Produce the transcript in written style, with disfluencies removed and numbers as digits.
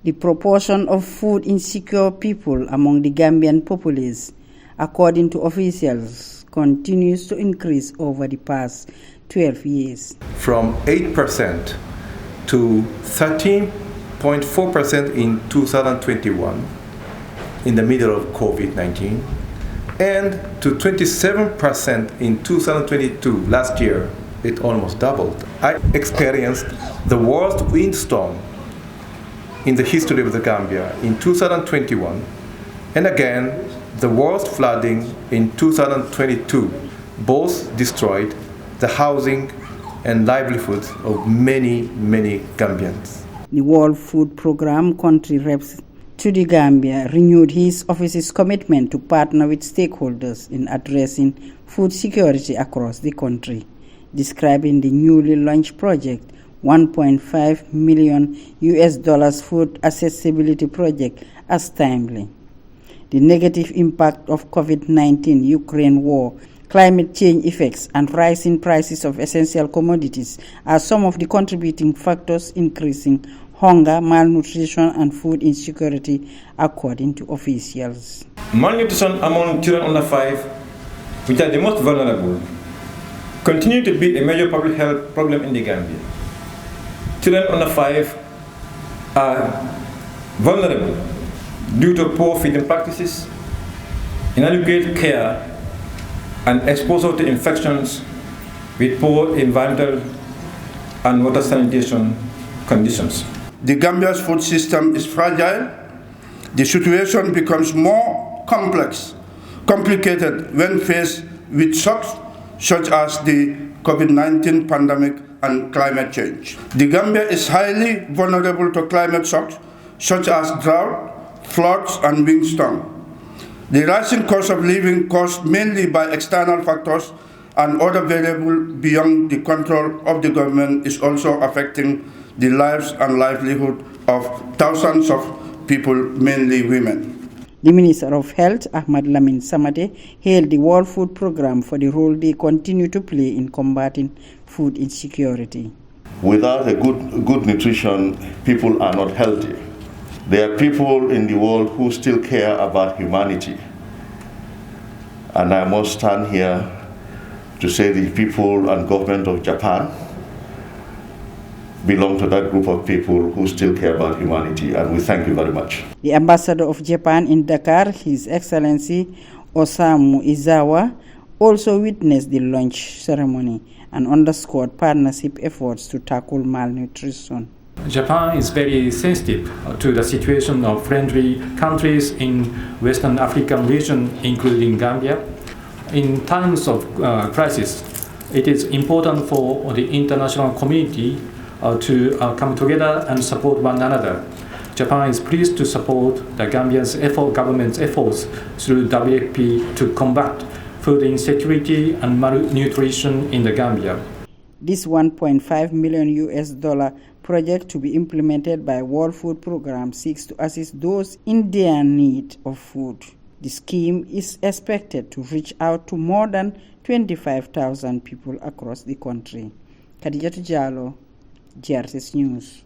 The proportion of food insecure people among the Gambian populace, according to officials, continues to increase over the past 12 years. From 8% to 13.4% in 2021, in the middle of COVID-19, and to 27% in 2022, last year. It almost doubled. I experienced the worst windstorm in the history of the Gambia in 2021, and again, the worst flooding in 2022. Both destroyed the housing and livelihoods of many, many Gambians. The World Food Programme country reps to the Gambia renewed his office's commitment to partner with stakeholders in addressing food security across the country, describing the newly launched project, $1.5 million food accessibility project, as timely. The negative impact of COVID-19, Ukraine war, climate change effects, and rising prices of essential commodities are some of the contributing factors increasing hunger, malnutrition, and food insecurity, according to officials. Malnutrition among children under 5, which are the most vulnerable, continue to be a major public health problem in the Gambia. Children under 5 are vulnerable due to poor feeding practices, inadequate care, and exposure to infections with poor environmental and water sanitation conditions. The Gambia's food system is fragile. The situation becomes more complicated when faced with shocks such as the COVID-19 pandemic and climate change. The Gambia is highly vulnerable to climate shocks such as drought, floods, and windstorm. The rising cost of living caused mainly by external factors and other variables beyond the control of the government is also affecting the lives and livelihood of thousands of people, mainly women. The Minister of Health, Amadou Samade, hailed the World Food Programme for the role they continue to play in combating food insecurity. Without a good nutrition, people are not healthy. There are people in the world who still care about humanity. And I must stand here to say the people and government of Japan belong to that group of people who still care about humanity, and we thank you very much. The Ambassador of Japan in Dakar, His Excellency Osamu Izawa, also witnessed the launch ceremony and underscored partnership efforts to tackle malnutrition. Japan is very sensitive to the situation of friendly countries in Western African region, including Gambia. In times of crisis, it is important for the international community to come together and support one another. Japan is pleased to support the Gambia's government's efforts through WFP to combat food insecurity and malnutrition in the Gambia. This $1.5 million project to be implemented by World Food Programme seeks to assist those in their need of food. The scheme is expected to reach out to more than 25,000 people across the country. Jallow, GRTS News.